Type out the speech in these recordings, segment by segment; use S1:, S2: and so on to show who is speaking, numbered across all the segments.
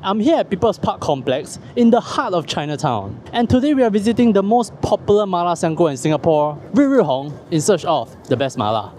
S1: I'm here at People's Park Complex in the heart of Chinatown. And today we are visiting the most popular Mala Xiang Guo in Singapore, 日日红, in search of the best mala.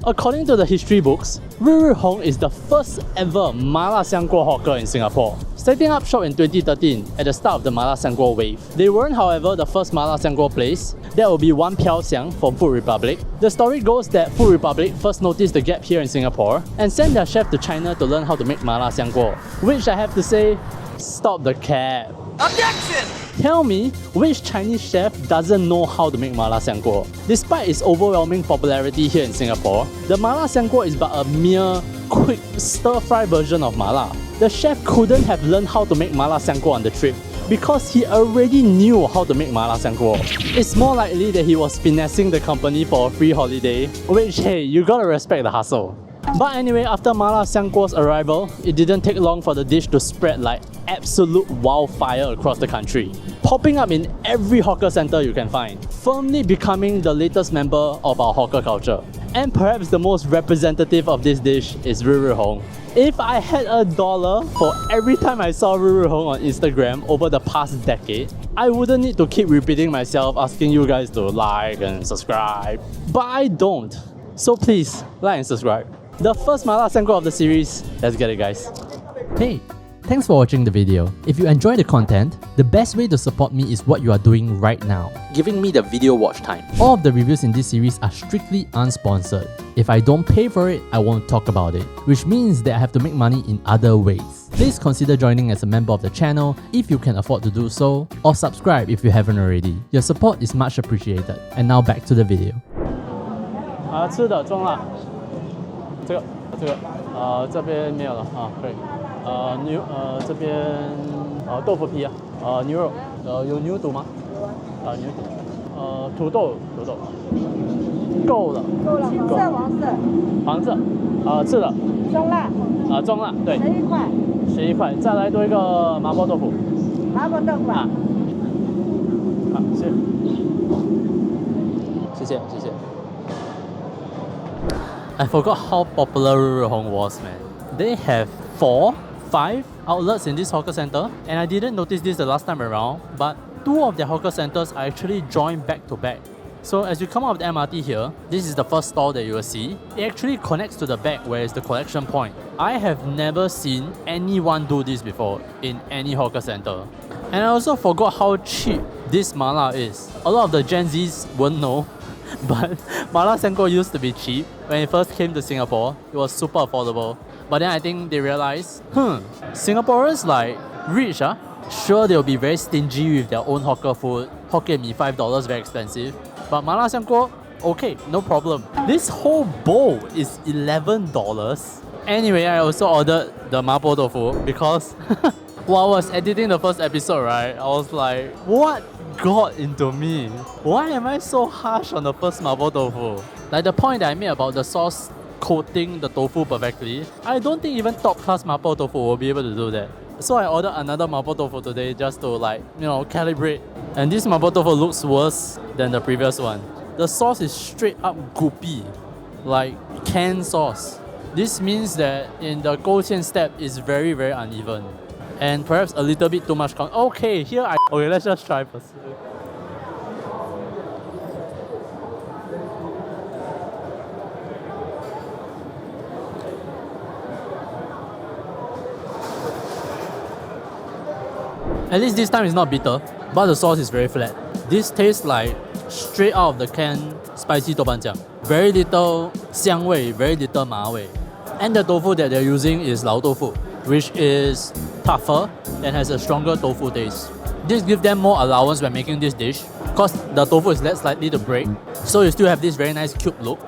S1: According to the history books, 日日红 is the first ever Mala Xiang Guo hawker in Singapore, setting up shop in 2013 at the start of the Mala Xiang Guo wave. They weren't, however, the first Mala Xiang Guo place. That will be One Piao Xiang from Food Republic. The story goes that Food Republic first noticed the gap here in Singapore and sent their chef to China to learn how to make Mala Xiang Guo, which I have to say, stop the cap.
S2: Objection!
S1: Tell me, which Chinese chef doesn't know how to make Mala Xiang Guo? Despite its overwhelming popularity here in Singapore, the Mala Xiang Guo is but a mere quick stir-fry version of Mala. The chef couldn't have learned how to make Mala Xiang Guo on the trip because he already knew how to make Mala Xiang Guo. It's more likely that he was finessing the company for a free holiday, which, hey, you gotta respect the hustle. But anyway, after Mala Xiang Guo's arrival, it didn't take long for the dish to spread like absolute wildfire across the country, popping up in every hawker center you can find, firmly becoming the latest member of our hawker culture. And perhaps the most representative of this dish is 日日红. If I had $1 for every time I saw 日日红 on Instagram over the past decade, I wouldn't need to keep repeating myself asking you guys to like and subscribe. But I don't. So please, like and subscribe. The first Mala Xiang Guo of the series. Let's get it, guys. Hey, thanks for watching the video. If you enjoy the content, the best way to support me is what you are doing right now, giving me the video watch time. All of the reviews in this series are strictly unsponsored. If I don't pay for it, I won't talk about it, which means that I have to make money in other ways. Please consider joining as a member of the channel if you can afford to do so, or subscribe if you haven't already. Your support is much appreciated. And now back to the video. 吃的中辣，这边没有了啊，可以。这边豆腐皮啊，牛肉，有牛肚吗？牛肚。土豆，够了。
S3: 青色、
S1: 黄色。是的。
S3: 中辣。
S1: 中辣，对。11块，再来多一个麻婆豆腐。
S3: 麻婆豆腐啊。
S1: 好，谢谢。I forgot how popular 日日红 was, man. They have 5 outlets in this hawker center, and I didn't notice this the last time around, but 2 of their hawker centers are actually joined back to back. So as you come out of the MRT here, this is the first stall that you will see. It actually connects to the back where is the collection point. I have never seen anyone do this before in any hawker center. And I also forgot how cheap this mala is. A lot of the Gen Zs won't know, but Mala Xiang Guo used to be cheap. When it first came to Singapore, it was super affordable. But then I think they realized, Singaporeans like rich, sure they'll be very stingy with their own hawker food. Hokkien mee $5, very expensive. But Mala Xiang Guo, okay, no problem. This whole bowl is $11. Anyway, I also ordered the Mapo tofu because while I was editing the first episode, right, I was like, what got into me? Why am I so harsh on the first Mapo tofu? Like the point that I made about the sauce coating the tofu perfectly, I don't think even top class Mapo tofu will be able to do that. So I ordered another Mapo tofu today just to calibrate. And this Mapo tofu looks worse than the previous one. The sauce is straight up goopy, like canned sauce. This means that in the 勾芡 step is very, very uneven. And perhaps a little bit too much okay, let's just try first. At least this time it's not bitter, but the sauce is very flat. This tastes like straight out of the can spicy doubanjiang. Very little 香味, very little 麻味. And the tofu that they're using is 老豆腐, which is tougher and has a stronger tofu taste. This gives them more allowance when making this dish, because the tofu is less likely to break, so you still have this very nice cube look.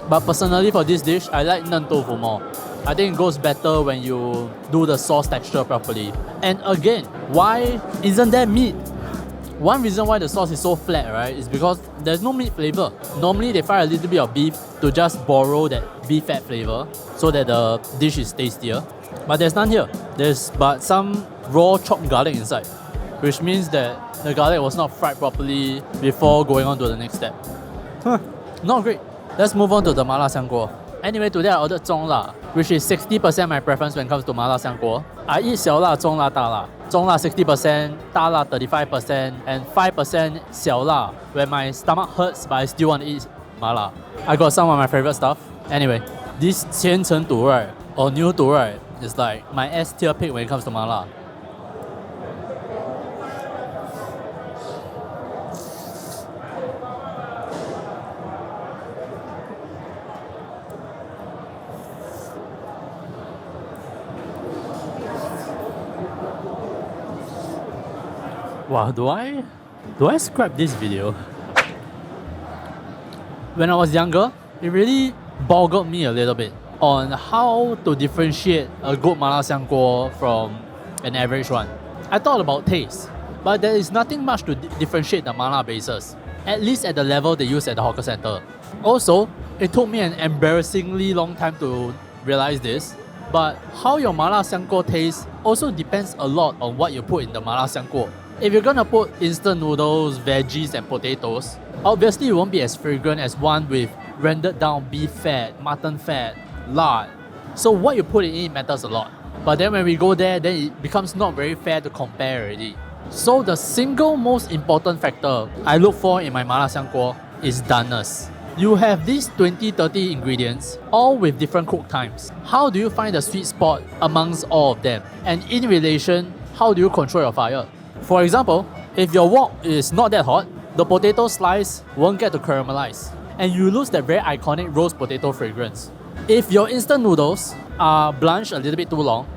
S1: But personally for this dish, I like nan tofu more. I think it goes better when you do the sauce texture properly. And again, why isn't there meat? One reason why the sauce is so flat, right, is because there's no meat flavor. Normally they fry a little bit of beef to just borrow that beef fat flavor so that the dish is tastier. But there's none here. There's but some raw chopped garlic inside, which means that the garlic was not fried properly before going on to the next step. Not great. Let's move on to the Mala Xiang Guo. Anyway, today I ordered 中辣, which is 60% my preference when it comes to Mala Xiang Guo. I eat 小辣、中辣、大辣。中辣 60%, 大辣 35%, and 5% 小辣. When my stomach hurts, but I still want to eat mala. I got some of my favorite stuff. Anyway, this 千层肚 right, or 牛肚 right, is like my S tier pick when it comes to mala. Wow, do I scrap this video? When I was younger, it really boggled me a little bit on how to differentiate a good Mala Xiang Guo from an average one. I thought about taste, but there is nothing much to differentiate the mala bases, at least at the level they use at the hawker center. Also, it took me an embarrassingly long time to realize this, but how your Mala Xiang Guo tastes also depends a lot on what you put in the Mala Xiang Guo. If you're gonna put instant noodles, veggies and potatoes, obviously it won't be as fragrant as one with rendered down beef fat, mutton fat, lard. So what you put it in matters a lot. But then when we go there, then it becomes not very fair to compare already. So the single most important factor I look for in my Mala Xiang Guo is doneness. You have these 20-30 ingredients, all with different cook times. How do you find the sweet spot amongst all of them? And in relation, how do you control your fire? For example, if your wok is not that hot, the potato slice won't get to caramelize, and you lose that very iconic roast potato fragrance. If your instant noodles are blanched a little bit too long,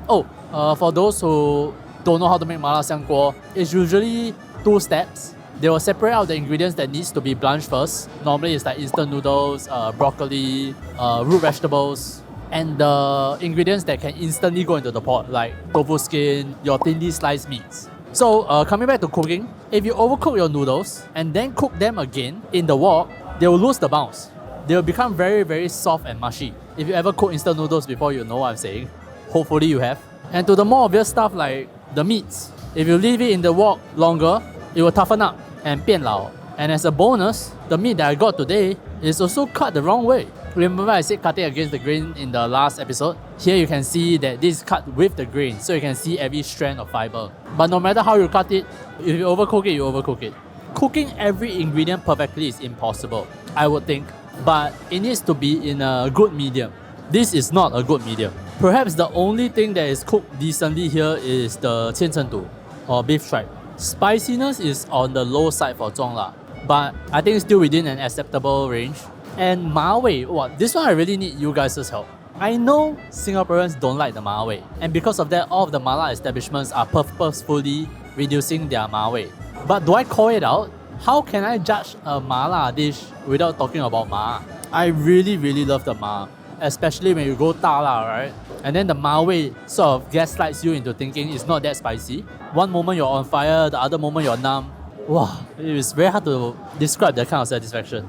S1: for those who don't know how to make Mala Xiang Guo, it's usually 2 steps. They will separate out the ingredients that needs to be blanched first. Normally it's like instant noodles, broccoli, root vegetables, and the ingredients that can instantly go into the pot, like tofu skin, your thinly sliced meats. So coming back to cooking, if you overcook your noodles and then cook them again in the wok, they will lose the bounce. They will become very, very soft and mushy. If you ever cook instant noodles before, you know what I'm saying. Hopefully you have. And to the more obvious stuff like the meats, if you leave it in the wok longer, it will toughen up and 变老. And as a bonus, the meat that I got today is also cut the wrong way. Remember I said cutting against the grain in the last episode? Here you can see that this is cut with the grain, so you can see every strand of fiber. But no matter how you cut it, if you overcook it, you overcook it. Cooking every ingredient perfectly is impossible, I would think, but it needs to be in a good medium. This is not a good medium. Perhaps the only thing that is cooked decently here is the 千层肚 or beef tripe. Spiciness is on the low side for 中辣, but I think it's still within an acceptable range. And ma wei, this one I really need you guys' help. I know Singaporeans don't like the ma wei, and because of that, all of the mala establishments are purposefully reducing their ma wei. But do I call it out? How can I judge a mala dish without talking about ma? I really, really love the ma, especially when you go da la, right? And then the ma wei sort of gaslights you into thinking it's not that spicy. One moment you're on fire, the other moment you're numb. Wow, it is very hard to describe that kind of satisfaction.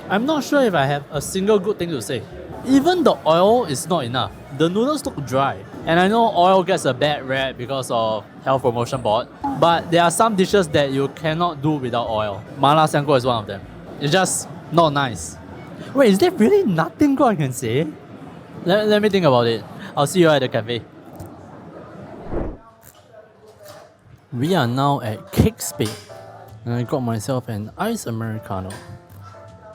S1: I'm not sure if I have a single good thing to say. Even the oil is not enough. The noodles look dry. And I know oil gets a bad rap because of Health Promotion Board, but there are some dishes that you cannot do without oil. Mala Xiang Guo is one of them. It's just not nice. Wait, is there really nothing good I can say? Let me think about it. I'll see you at the cafe. We are now at Cake Spade, and I got myself an iced Americano.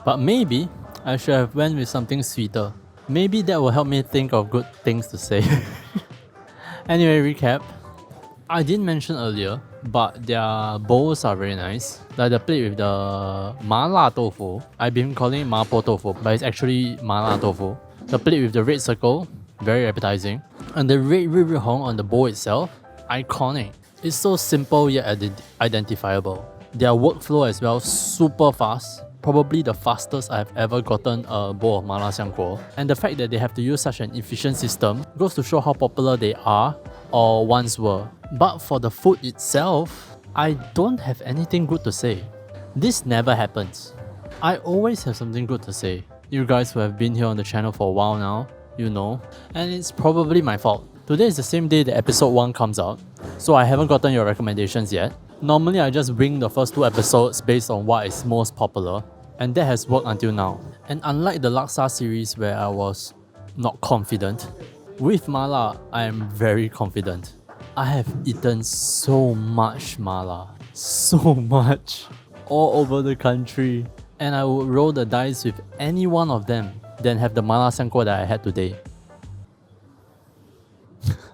S1: But maybe I should have went with something sweeter. Maybe that will help me think of good things to say. Anyway, recap. I didn't mention earlier, but their bowls are very nice. Like the plate with the Mala Tofu. I've been calling it Mapo Tofu, but it's actually Mala Tofu. The plate with the red circle, very appetizing. And the red日日红on the bowl itself, iconic. It's so simple yet identifiable. Their workflow as well, super fast. Probably the fastest I've ever gotten a bowl of Mala Xiang Guo. And the fact that they have to use such an efficient system goes to show how popular they are or once were. But for the food itself, I don't have anything good to say. This never happens. I always have something good to say. You guys who have been here on the channel for a while now, you know. And it's probably my fault. Today is the same day that episode 1 comes out, so I haven't gotten your recommendations yet. Normally I just wing the first 2 episodes based on what is most popular, and that has worked until now. And unlike the Laksa series where I was not confident, with Mala I am very confident. I have eaten so much mala, so much, all over the country, and I would roll the dice with any one of them than have the Mala Xiang Guo that I had today.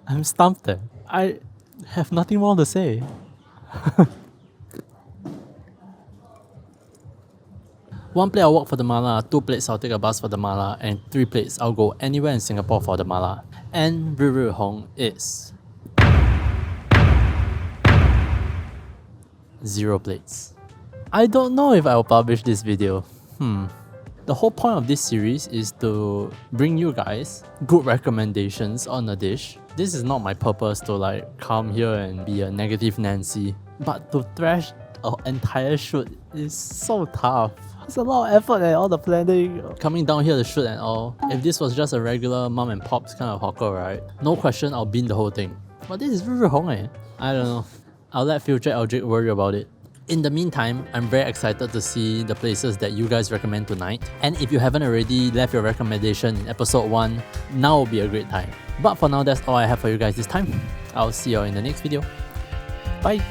S1: I'm stumped there. I have nothing more to say. 1 plate I'll walk for the mala, 2 plates I'll take a bus for the mala, and 3 plates I'll go anywhere in Singapore for the mala. And 日日红 is 0 plates. I don't know if I'll publish this video. The whole point of this series is to bring you guys good recommendations on a dish. This is not my purpose to like come here and be a negative Nancy, but to thrash an entire shoot is so tough. It's a lot of effort and all the planning. Coming down here to shoot and all. If this was just a regular mom and pops kind of hawker, right? No question, I'll bin the whole thing. But this is 日日红 eh. I don't know. I'll let future Eldrick worry about it. In the meantime, I'm very excited to see the places that you guys recommend tonight. And if you haven't already left your recommendation in episode 1, now will be a great time. But for now, that's all I have for you guys this time. I'll see you all in the next video. Bye!